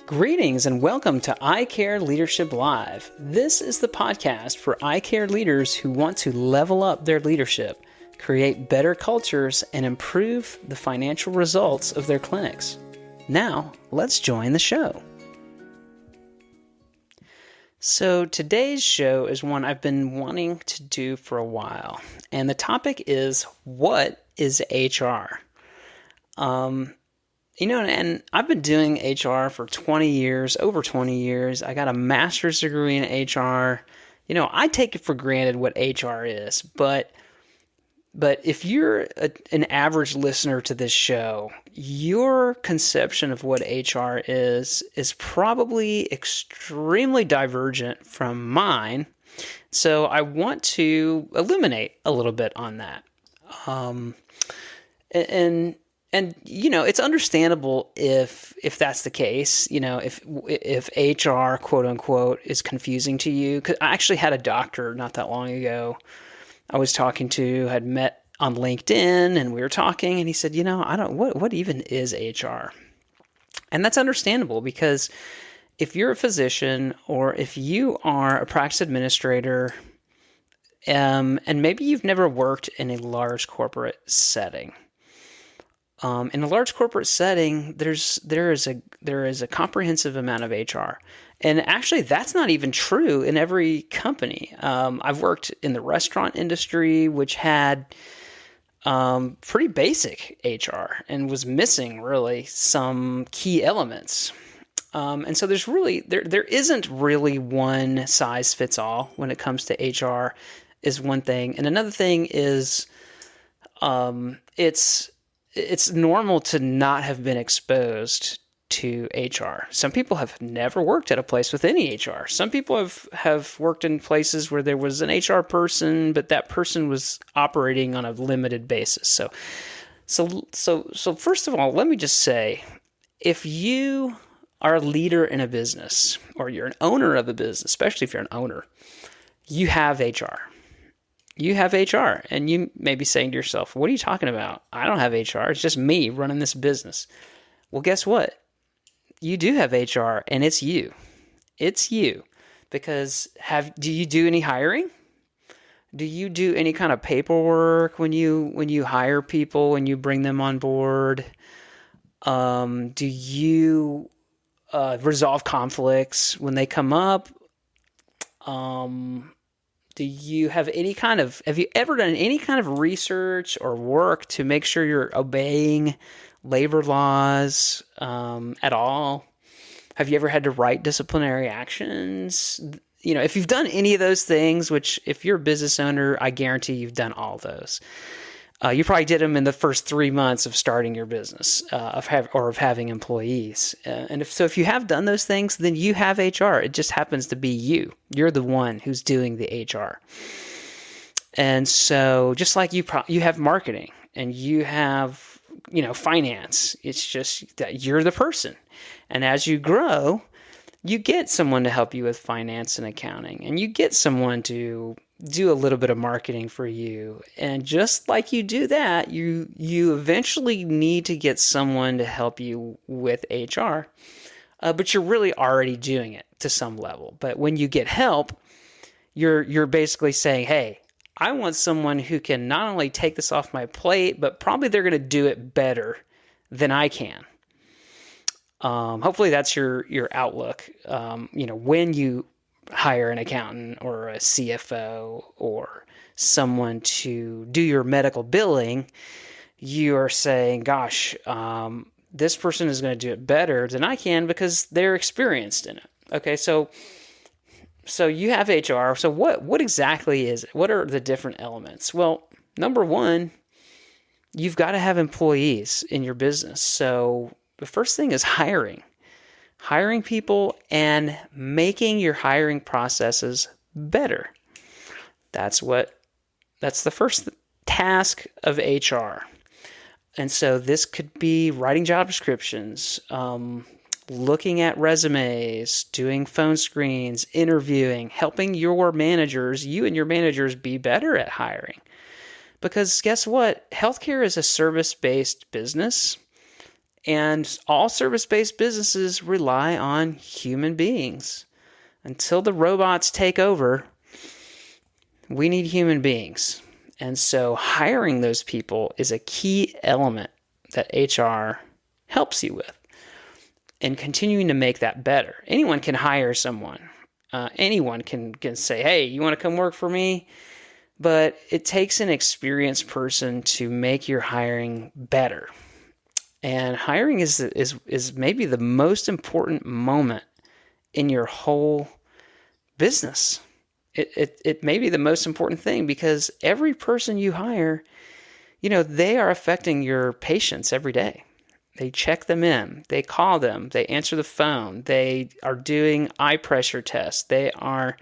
Greetings and welcome to I Care Leadership Live. This is the podcast for I Care leaders who want to level up their leadership, create better cultures, and improve the financial results of their clinics. Now, let's join the show. So today's show is one I've been wanting to do for a while, and the topic is, what is HR? And I've been doing HR for 20 years, over 20 years. I got a master's degree in HR. I take it for granted what HR is, but if you're an average listener to this show, your conception of what HR is probably extremely divergent from mine. So I want to illuminate a little bit on that. And it's understandable if that's the case, if HR, quote unquote, is confusing to you. 'Cause I actually had a doctor not that long ago I was talking to, had met on LinkedIn, and we were talking, and he said, what even is HR? And that's understandable, because if you're a physician or if you are a practice administrator, and maybe you've never worked in a large corporate setting. In a large corporate setting, there is a comprehensive amount of HR, and actually, that's not even true in every company. I've worked in the restaurant industry, which had pretty basic HR and was missing really some key elements. And so there isn't really one size fits all when it comes to HR. Is one thing, and another thing is it's normal to not have been exposed to HR. Some people have never worked at a place with any HR. Some people have worked in places where there was an HR person, but that person was operating on a limited basis. So first of all, let me just say, if you are a leader in a business, or you're an owner of a business, especially if you're an owner, you have HR. You have HR, and you may be saying to yourself, what are you talking about? I don't have HR. It's just me running this business. Well, guess what? You do have HR, and it's you. It's you. Because do you do any hiring? Do you do any kind of paperwork when you hire people, when you bring them on board? Do you resolve conflicts when they come up? Have you ever done any kind of research or work to make sure you're obeying labor laws at all? Have you ever had to write disciplinary actions? If you've done any of those things, which if you're a business owner, I guarantee you've done all those. You probably did them in the first 3 months of starting your business, of having employees. And if you have done those things, then you have HR. It just happens to be you. You're the one who's doing the HR. And so just like you have marketing and you have, finance, it's just that you're the person. And as you grow, you get someone to help you with finance and accounting, and you get someone to do a little bit of marketing for you. And just like you do that, you eventually need to get someone to help you with HR, but you're really already doing it to some level. But when you get help, you're basically saying, hey, I want someone who can not only take this off my plate, but probably they're going to do it better than I can. Hopefully that's your outlook. When you hire an accountant or a CFO or someone to do your medical billing, you are saying, gosh, this person is going to do it better than I can because they're experienced in it. Okay, so you have HR. So what exactly is it? What are the different elements? Well, number one, you've got to have employees in your business. So the first thing is hiring people and making your hiring processes better. That's the first task of HR. And so this could be writing job descriptions, looking at resumes, doing phone screens, interviewing, helping you and your managers be better at hiring. Because guess what? Healthcare is a service-based business. And all service-based businesses rely on human beings. Until the robots take over, we need human beings. And so hiring those people is a key element that HR helps you with, and continuing to make that better. Anyone can hire someone. Anyone can say, hey, you want to come work for me? But it takes an experienced person to make your hiring better. And hiring is maybe the most important moment in your whole business. It may be the most important thing, because every person you hire, they are affecting your patients every day. They check them in, they call them, they answer the phone, they are doing eye pressure tests, they are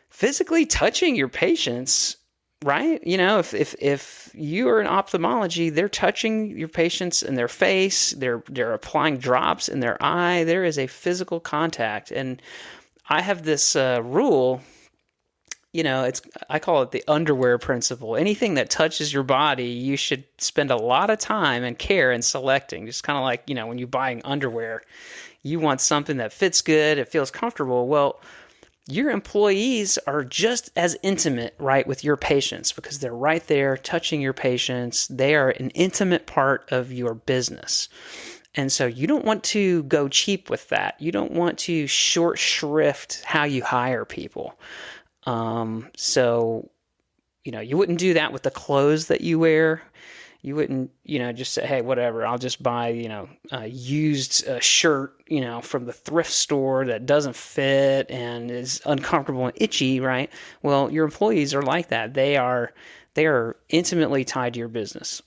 physically touching your patients, right? If you are in ophthalmology, they're touching your patients in their face, they're applying drops in their eye. There is a physical contact. And I have this rule, I call it the underwear principle. Anything that touches your body, you should spend a lot of time and care in selecting. Just kind of like, when you're buying underwear, you want something that fits good, it feels comfortable. Well, your employees are just as intimate, right, with your patients, because they're right there touching your patients. They are an intimate part of your business. And so you don't want to go cheap with that. You don't want to short shrift how you hire people. So, you wouldn't do that with the clothes that you wear. You wouldn't, just say, hey, whatever, I'll just buy, a used shirt, from the thrift store that doesn't fit and is uncomfortable and itchy, right? Well, your employees are like that. They are intimately tied to your business.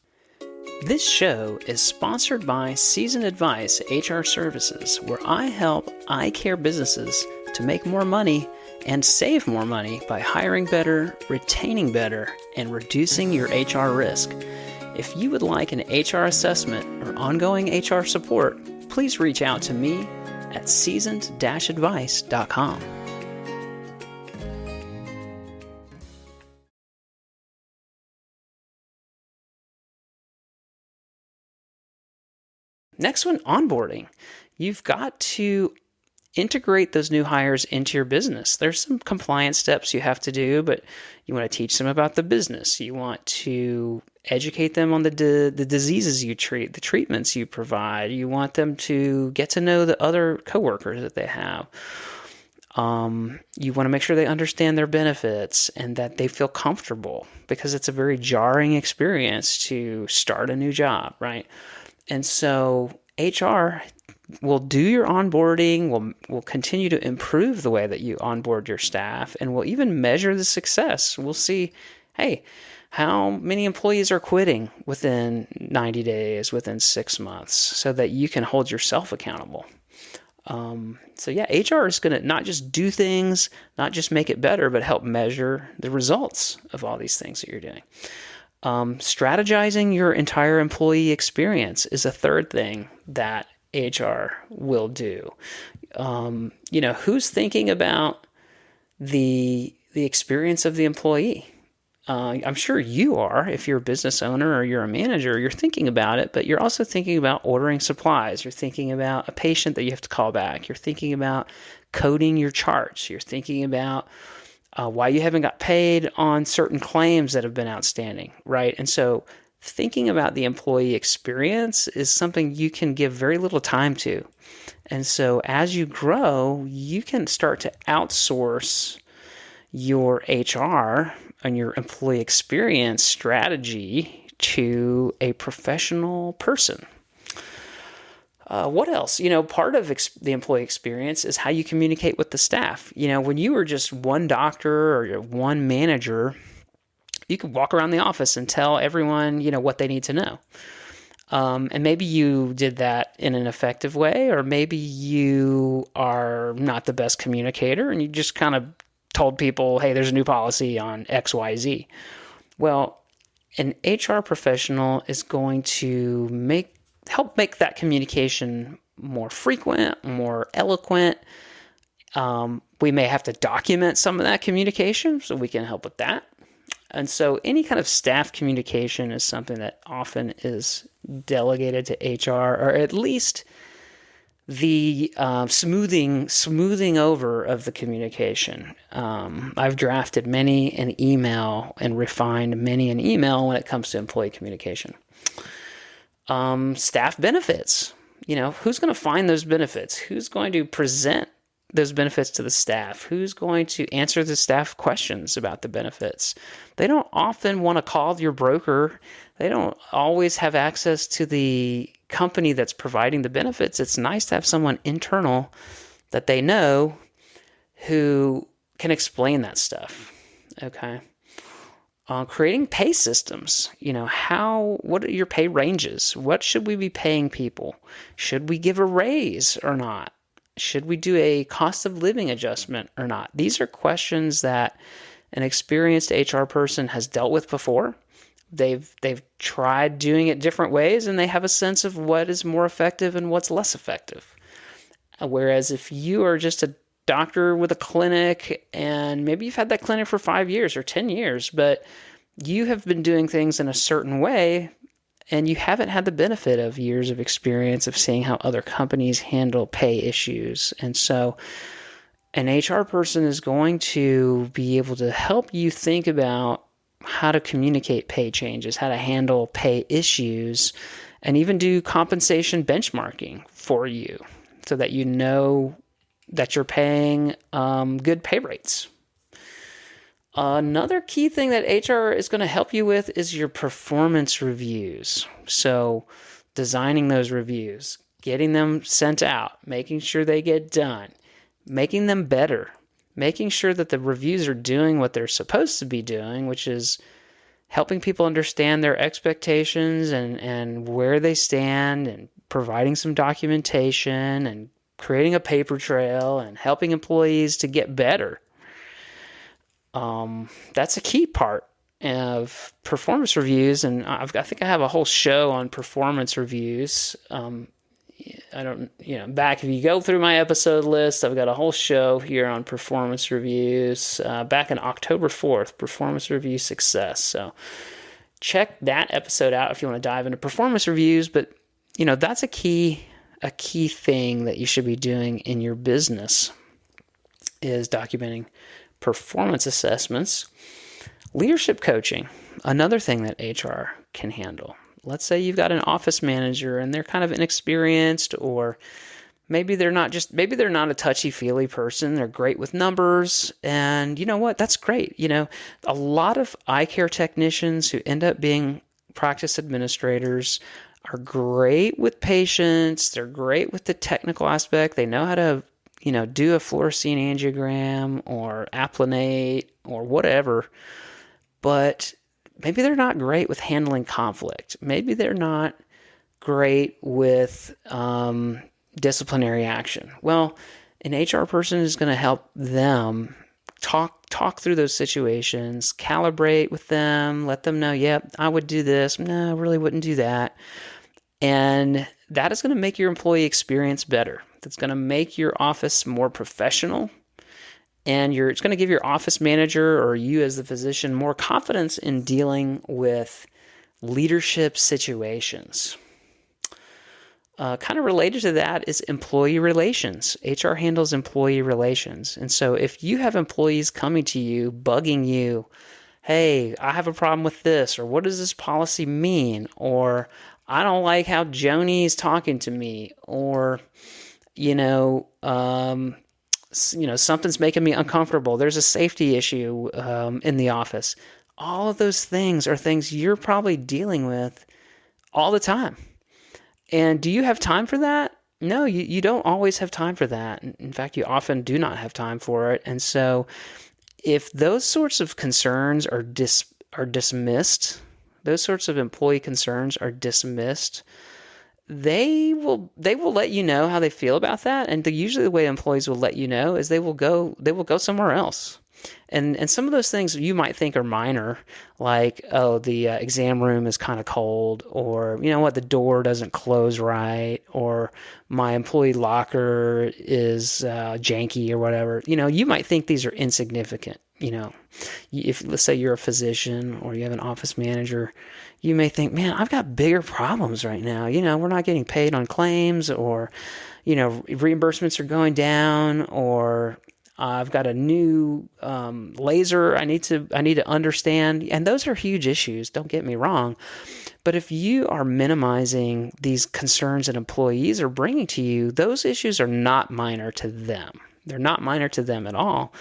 This show is sponsored by Seasoned Advice HR Services, where I help eye care businesses to make more money and save more money by hiring better, retaining better, and reducing your HR risk. If you would like an HR assessment or ongoing HR support, please reach out to me at seasoned-advice.com. Next one, onboarding. You've got to integrate those new hires into your business. There's some compliance steps you have to do, but you want to teach them about the business. You want to educate them on the diseases you treat, the treatments you provide. You want them to get to know the other coworkers that they have. You want to make sure they understand their benefits and that they feel comfortable, because it's a very jarring experience to start a new job, right? And so HR will do your onboarding, will continue to improve the way that you onboard your staff, and we'll even measure the success. We'll see, hey, how many employees are quitting within 90 days, within 6 months, so that you can hold yourself accountable. HR is going to not just do things, not just make it better, but help measure the results of all these things that you're doing. Strategizing your entire employee experience is a third thing that HR will do. Who's thinking about the experience of the employee? I'm sure you are. If you're a business owner or you're a manager, you're thinking about it, but you're also thinking about ordering supplies. You're thinking about a patient that you have to call back. You're thinking about coding your charts. You're thinking about why you haven't got paid on certain claims that have been outstanding, right? And so thinking about the employee experience is something you can give very little time to. And so as you grow, you can start to outsource your HR and your employee experience strategy to a professional person. What else? Part of the employee experience is how you communicate with the staff. When you were just one doctor or one manager, you could walk around the office and tell everyone, what they need to know. And maybe you did that in an effective way, or maybe you are not the best communicator and you just kind of told people, hey, there's a new policy on XYZ. Well, an HR professional is going to help make that communication more frequent, more eloquent. We may have to document some of that communication, so we can help with that. And so any kind of staff communication is something that often is delegated to HR, or at least the smoothing over of the communication. I've drafted many an email and refined many an email when it comes to employee communication. Staff benefits. Who's going to find those benefits? Who's going to present those benefits to the staff? Who's going to answer the staff questions about the benefits? They don't often want to call your broker. They don't always have access to the company that's providing the benefits. It's nice to have someone internal that they know who can explain that stuff. Okay. Creating pay systems. What are your pay ranges? What should we be paying people? Should we give a raise or not? Should we do a cost of living adjustment or not? These are questions that an experienced HR person has dealt with before. They've tried doing it different ways, and they have a sense of what is more effective and what's less effective. Whereas if you are just a doctor with a clinic, and maybe you've had that clinic for 5 years or 10 years, but you have been doing things in a certain way, and you haven't had the benefit of years of experience of seeing how other companies handle pay issues. And so an HR person is going to be able to help you think about how to communicate pay changes, how to handle pay issues, and even do compensation benchmarking for you so that you know that you're paying good pay rates. Another key thing that HR is going to help you with is your performance reviews. So designing those reviews, getting them sent out, making sure they get done, making them better, making sure that the reviews are doing what they're supposed to be doing, which is helping people understand their expectations and where they stand, and providing some documentation and creating a paper trail and helping employees to get better. That's a key part of performance reviews, and I think I have a whole show on performance reviews. If you go through my episode list, I've got a whole show here on performance reviews back in October 4th, performance review success. So check that episode out if you want to dive into performance reviews. But, that's a key thing that you should be doing in your business is documenting performance assessments. Leadership coaching, another thing that HR can handle. Let's say you've got an office manager and they're kind of inexperienced, or maybe they're not a touchy-feely person. They're great with numbers, and you know what? That's great. A lot of eye care technicians who end up being practice administrators are great with patients. They're great with the technical aspect. They know how to do a fluorescein angiogram or applanate or whatever, but maybe they're not great with handling conflict. Maybe they're not great with disciplinary action. Well, an HR person is going to help them talk through those situations, calibrate with them, let them know, yep, I would do this. No, I really wouldn't do that. And that is going to make your employee experience better. That's going to make your office more professional. And it's going to give your office manager or you as the physician more confidence in dealing with leadership situations. Kind of related to that is employee relations. HR handles employee relations. And so if you have employees coming to you, bugging you, hey, I have a problem with this, or what does this policy mean? Or I don't like how Joni's talking to me, or, something's making me uncomfortable. There's a safety issue in the office. All of those things are things you're probably dealing with all the time. And do you have time for that? No, you don't always have time for that. In fact, you often do not have time for it. And so if those sorts of concerns are dismissed, those sorts of employee concerns are dismissed, they will let you know how they feel about that. And usually the way employees will let you know is they will go somewhere else. And some of those things you might think are minor, like, oh, the exam room is kind of cold, or, the door doesn't close right, or my employee locker is janky or whatever. You might think these are insignificant, if let's say you're a physician or you have an office manager, you may think, man, I've got bigger problems right now. We're not getting paid on claims, or, reimbursements are going down, or I've got a new laser I need to understand. And those are huge issues. Don't get me wrong. But if you are minimizing these concerns that employees are bringing to you, those issues are not minor to them. They're not minor to them at all.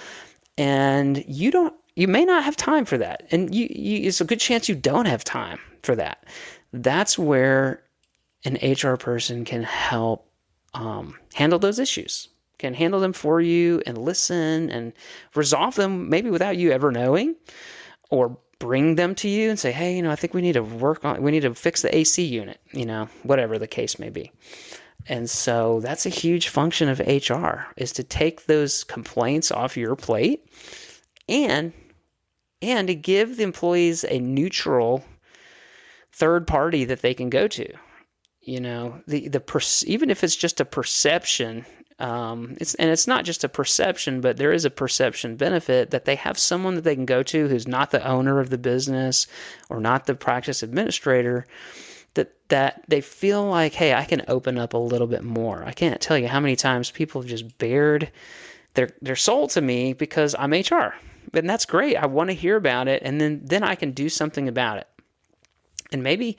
And you may not have time for that. And it's a good chance you don't have time for that. That's where an HR person can help handle those issues, can handle them for you and listen and resolve them maybe without you ever knowing, or bring them to you and say, hey, I think we need to fix the AC unit, whatever the case may be. And so that's a huge function of HR, is to take those complaints off your plate and to give the employees a neutral third party that they can go to. Even if it's just a perception, it's not just a perception, but there is a perception benefit that they have someone that they can go to who's not the owner of the business or not the practice administrator, that they feel like, hey, I can open up a little bit more. I can't tell you how many times people have just bared their soul to me because I'm HR. And that's great. I want to hear about it, and then I can do something about it. And maybe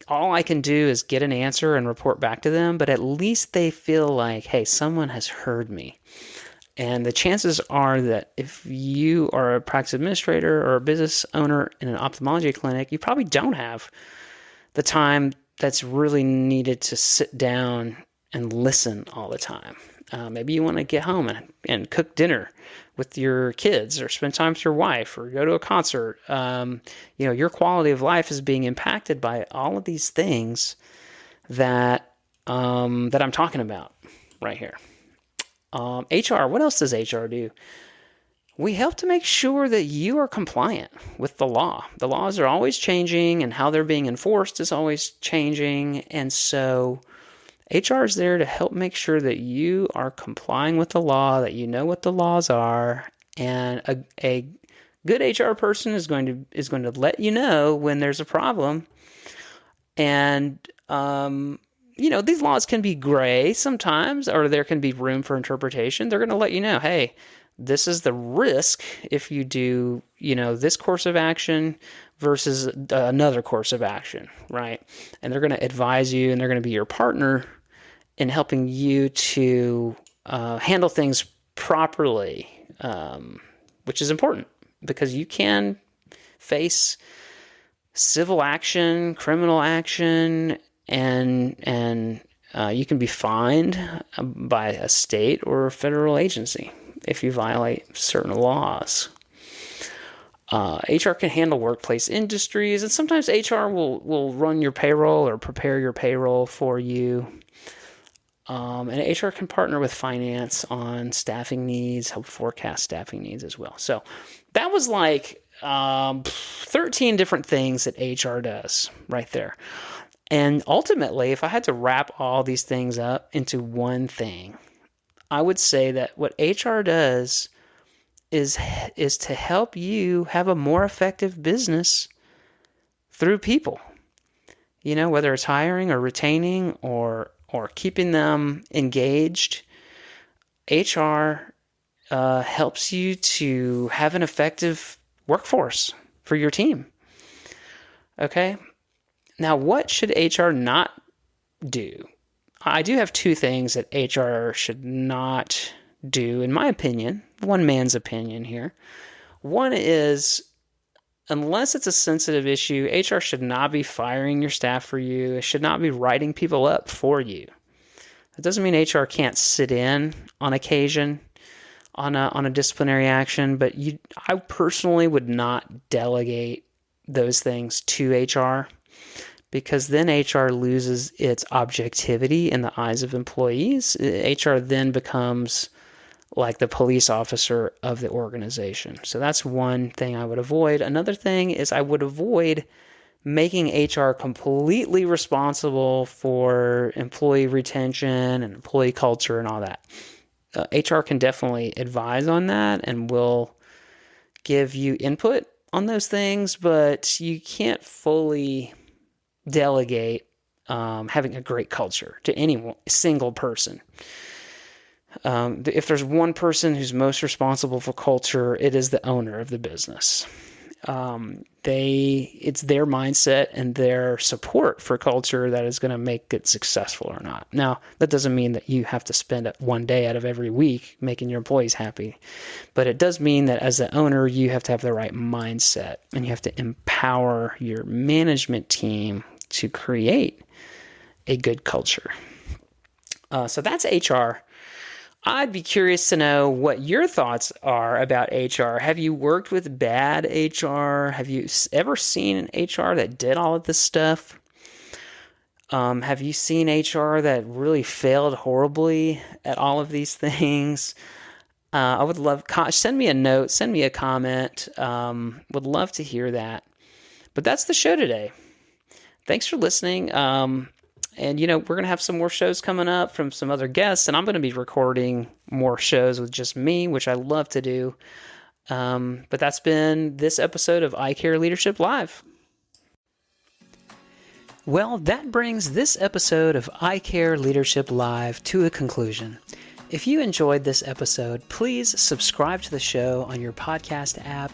all I can do is get an answer and report back to them, but at least they feel like, hey, someone has heard me. And the chances are that if you are a practice administrator or a business owner in an ophthalmology clinic, you probably don't have the time that's really needed to sit down and listen all the time. Maybe you want to get home and cook dinner with your kids, or spend time with your wife, or go to a concert. Your quality of life is being impacted by all of these things that I'm talking about right here. HR, what else does HR do? We help to make sure that you are compliant with the law. The laws are always changing, and how they're being enforced is always changing. And so HR is there to help make sure that you are complying with the law, that you know what the laws are, and a good HR person is going to let you know when there's a problem. And these laws can be gray sometimes, or there can be room for interpretation. They're going to let you know, hey, this is the risk if you do, this course of action versus another course of action, right? And they're going to advise you, and they're going to be your partner in helping you to handle things properly, which is important, because you can face civil action, criminal action, and you can be fined by a state or a federal agency if you violate certain laws. HR can handle workplace industries, and sometimes HR will run your payroll or prepare your payroll for you. And HR can partner with finance on staffing needs, help forecast staffing needs as well. So that was like 13 different things that HR does right there. And ultimately, if I had to wrap all these things up into one thing, I would say that what HR does is to help you have a more effective business through people. Whether it's hiring or retaining or keeping them engaged, HR helps you to have an effective workforce for your team. Okay? Now, what should HR not do? I do have two things that HR should not do, in my opinion, one man's opinion here. One is, unless it's a sensitive issue, HR should not be firing your staff for you. It should not be writing people up for you. That doesn't mean HR can't sit in on occasion on a disciplinary action, but I personally would not delegate those things to HR, because then HR loses its objectivity in the eyes of employees. HR then becomes like the police officer of the organization. So that's one thing I would avoid. Another thing is I would avoid making HR completely responsible for employee retention and employee culture and all that. HR can definitely advise on that and will give you input on those things, but you can't fully delegate having a great culture to any single person. If there's one person who's most responsible for culture, it is the owner of the business. It's their mindset and their support for culture that is going to make it successful or not. Now, that doesn't mean that you have to spend one day out of every week making your employees happy, but it does mean that as the owner, you have to have the right mindset and you have to empower your management team to create a good culture. So that's HR. I'd be curious to know what your thoughts are about HR. Have you worked with bad HR? Have you ever seen an HR that did all of this stuff? Have you seen HR that really failed horribly at all of these things? I would love, send me a note, send me a comment. Would love to hear that. But that's the show today. Thanks for listening. And, we're going to have some more shows coming up from some other guests, and I'm going to be recording more shows with just me, which I love to do. But that's been this episode of iCare Leadership Live. Well, that brings this episode of iCare Leadership Live to a conclusion. If you enjoyed this episode, please subscribe to the show on your podcast app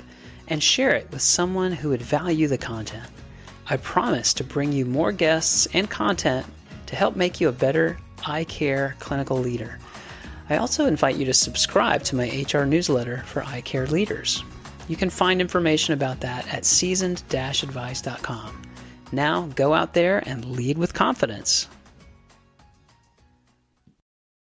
and share it with someone who would value the content. I promise to bring you more guests and content to help make you a better iCare clinical leader. I also invite you to subscribe to my HR newsletter for iCare leaders. You can find information about that at seasoned-advice.com. Now go out there and lead with confidence.